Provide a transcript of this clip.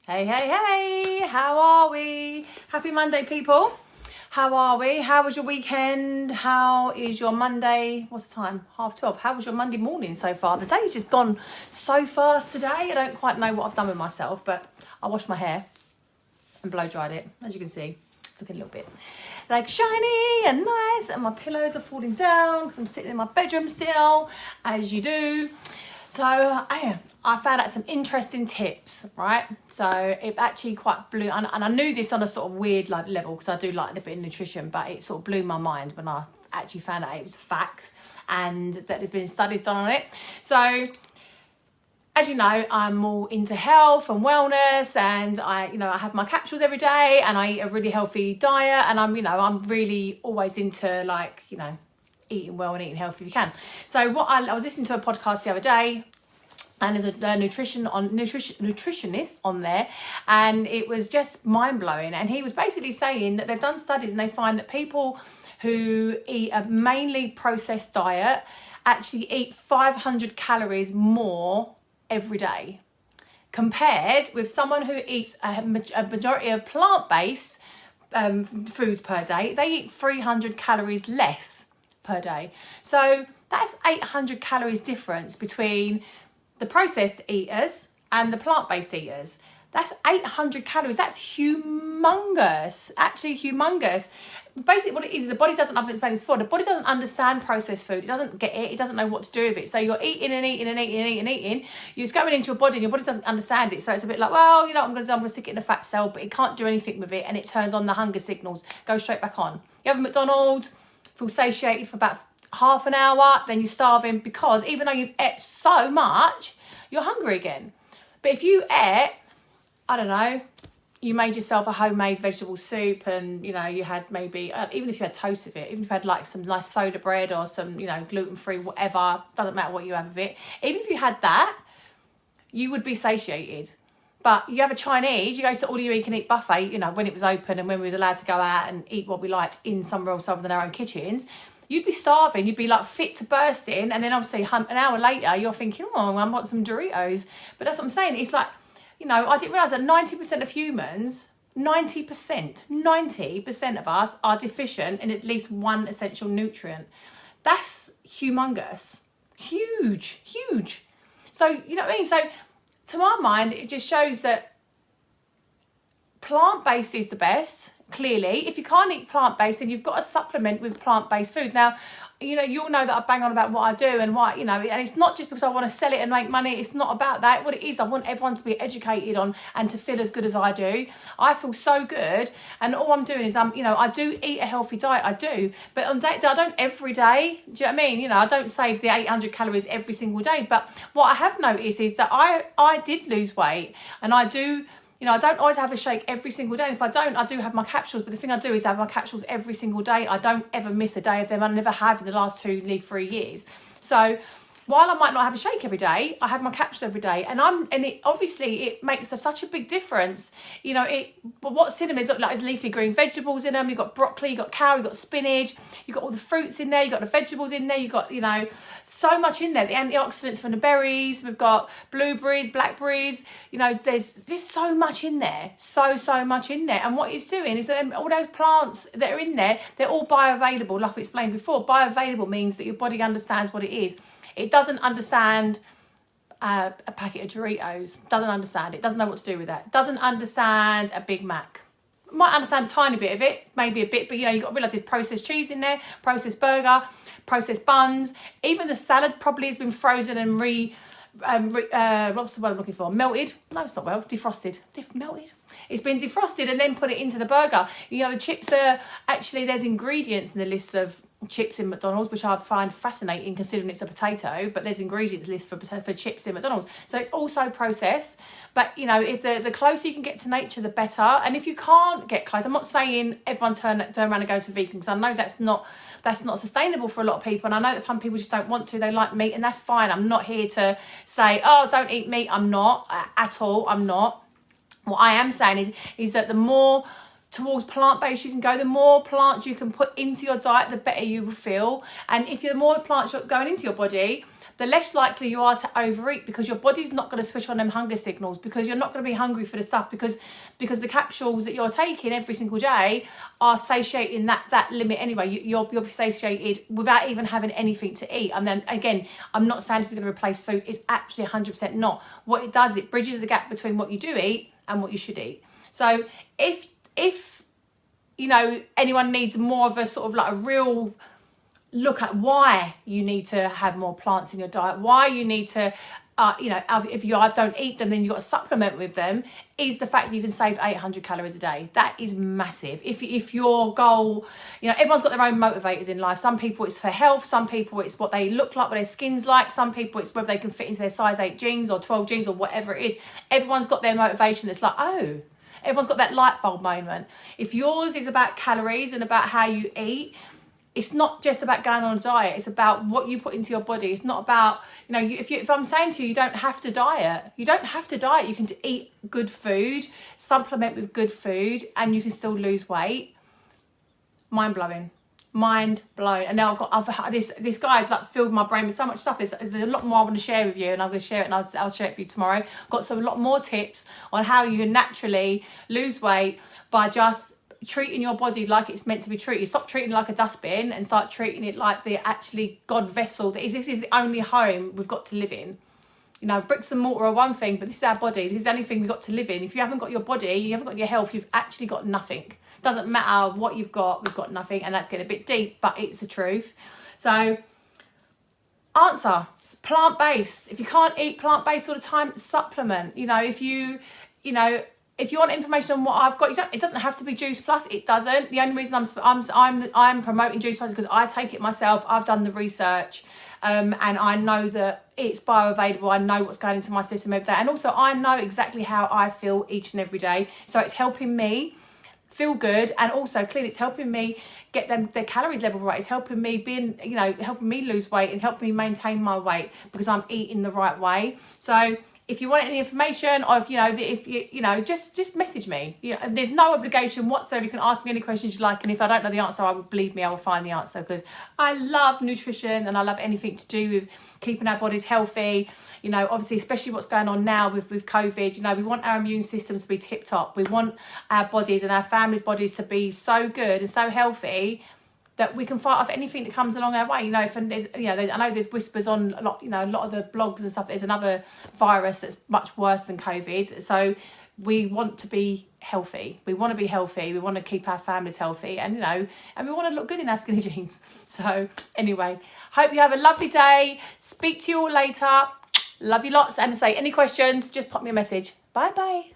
Hey, hey, hey, how are we? Happy Monday, people. How are we? How was your weekend? How is your Monday? What's the time? 12:30. How was your Monday morning so far? The day's just gone so fast today. I don't quite know what I've done with myself, but I washed my hair and blow dried it. As you can see, it's looking a little bit like shiny and nice, and my pillows are falling down because I'm sitting in my bedroom still, as you do. So I found out some interesting tips, right? So it actually quite blew, and I knew this on a sort of weird level because I do like a bit of nutrition, but it sort of blew my mind when I actually found out it was fact and that there's been studies done on it. So as you know, I'm all into health and wellness, and I have my capsules every day, and I eat a really healthy diet, and I'm really always into eating well and eating healthy if you can. So I was listening to a podcast the other day, and there's a nutritionist on there, and it was just mind-blowing. And he was basically saying that they've done studies and they find that people who eat a mainly processed diet actually eat 500 calories more every day compared with someone who eats a majority of plant-based foods per day. They eat 300 calories less per day. So that's 800 calories difference between the processed eaters and the plant-based eaters. That's 800 calories. That's humongous. Actually humongous. Basically what it is the body doesn't, I've explained this before, the body doesn't understand processed food. It doesn't get it. It doesn't know what to do with it. So you're eating and eating and eating and eating and eating. It's going into your body and your body doesn't understand it. So it's a bit like, well, you know what I'm going to do? I'm going to stick it in a fat cell, but it can't do anything with it, and it turns on the hunger signals, goes straight back on. You have a McDonald's, feel satiated for about half an hour, then you're starving because even though you've ate so much, you're hungry again. But if you ate, I don't know, you made yourself a homemade vegetable soup, and you had maybe even if you had toast with it, even if you had like some nice soda bread or some gluten-free whatever, doesn't matter what you have with it, even if you had that, you would be satiated. But you have a Chinese, you go to all you can eat buffet, when it was open and when we was allowed to go out and eat what we liked in somewhere else other than our own kitchens, you'd be starving, you'd be like fit to bursting, and then obviously an hour later you're thinking, oh, I want some Doritos. But that's what I'm saying, it's like, I didn't realise that 90% of humans, 90% of us are deficient in at least one essential nutrient. That's humongous. Huge. So, you know what I mean? So, to my mind, it just shows that plant-based is the best, clearly. If you can't eat plant-based, then you've got to supplement with plant-based foods. Now, you all know that I bang on about what I do and why, and it's not just because I want to sell it and make money. It's not about that. What it is, I want everyone to be educated on and to feel as good as I do. I feel so good, and all I'm doing is I do eat a healthy diet, I do, but on day I don't every day. Do you know what I mean? I don't save the 800 calories every single day. But what I have noticed is that I did lose weight, and I do. I don't always have a shake every single day. And if I don't, I do have my capsules. But the thing I do is I have my capsules every single day. I don't ever miss a day of them. I never have in the last 3 years. So while I might not have a shake every day, I have my capsules every day, and it makes such a big difference. But what's in them is leafy green vegetables in them. You've got broccoli, you've got kale, you've got spinach, you've got all the fruits in there, you've got the vegetables in there, you've got so much in there. The antioxidants from the berries, we've got blueberries, blackberries. There's so much in there, so much in there. And what it's doing is that all those plants that are in there, they're all bioavailable. Like we explained before, bioavailable means that your body understands what it is. It doesn't understand a packet of Doritos. Doesn't understand it. Doesn't know what to do with that. Doesn't understand a Big Mac. Might understand a tiny bit of it, maybe a bit, but you've got to realise there's processed cheese in there, processed burger, processed buns. Even the salad probably has been frozen and what's the word I'm looking for? Melted? No, it's not defrosted. Melted? It's been defrosted and then put it into the burger. The chips are actually, there's ingredients in the list of chips in McDonald's, which I find fascinating considering it's a potato, but there's ingredients list for chips in McDonald's. So it's also processed. But, if the closer you can get to nature, the better. And if you can't get close, I'm not saying everyone turn around and go to vegan, because I know that's not sustainable for a lot of people, and I know that some people just don't want to. They like meat, and that's fine. I'm not here to say, oh, don't eat meat. I'm not at all. I'm not. What I am saying is that the more towards plant-based you can go, the more plants you can put into your diet, the better you will feel. And if the more plants you're going into your body, the less likely you are to overeat, because your body's not going to switch on them hunger signals, because you're not going to be hungry for the stuff, because the capsules that you're taking every single day are satiating that limit anyway. You'll be satiated without even having anything to eat. And then again, I'm not saying this is going to replace food. It's actually 100% not. What it does, it bridges the gap between what you do eat and what you should eat. So if you know, anyone needs more of a sort of like a real look at why you need to have more plants in your diet, why you need to, you know, if you don't eat them, then you've got to supplement with them, is the fact that you can save 800 calories a day. That is massive. If your goal, you know, everyone's got their own motivators in life. Some people it's for health, some people it's what they look like, what their skin's like, some people it's whether they can fit into their size 8 jeans or 12 jeans or whatever it is. Everyone's got their motivation that's like, oh, everyone's got that light bulb moment. If yours is about calories and about how you eat, it's not just about going on a diet. It's about what you put into your body. It's not about, you know, if I'm saying to you, you don't have to diet. You don't have to diet. You can eat good food, supplement with good food, and you can still lose weight. Mind blowing. Mind blown. And now I've had this guy's like filled my brain with so much stuff. There's a lot more I want to share with you, and I'm going to share it, and I'll share it with you tomorrow. I've got a lot more tips on how you can naturally lose weight by just treating your body like it's meant to be treated. Stop treating it like a dustbin and start treating it like the actually God vessel that is. This is the only home we've got to live in. You know, bricks and mortar are one thing, but this is our body. This is the only thing we've got to live in. If you haven't got your body, you haven't got your health, you've actually got nothing. Doesn't matter what you've got, we've got nothing. And that's getting a bit deep, but it's the truth. So, answer, plant-based. If you can't eat plant-based all the time, supplement. You know, if you want information on what I've got, it doesn't have to be Juice Plus. It doesn't. The only reason I'm promoting Juice Plus is because I take it myself. I've done the research, and I know that it's bioavailable. I know what's going into my system every day, and also I know exactly how I feel each and every day. So it's helping me feel good, and also clearly it's helping me get their calories level right. It's helping me helping me lose weight and helping me maintain my weight because I'm eating the right way. So if you want any information, or if you just message me. You know, there's no obligation whatsoever. You can ask me any questions you like, and if I don't know the answer, believe me, I will find the answer, because I love nutrition and I love anything to do with keeping our bodies healthy. You know, obviously, especially what's going on now with COVID. You know, we want our immune systems to be tip top. We want our bodies and our families' bodies to be so good and so healthy that we can fight off anything that comes along our way. You know, I know there's whispers on a lot of the blogs and stuff. There's another virus that's much worse than COVID. So we want to be healthy. We want to be healthy. We want to keep our families healthy, and we want to look good in our skinny jeans. So anyway, hope you have a lovely day. Speak to you all later. Love you lots. And say any questions, just pop me a message. Bye bye.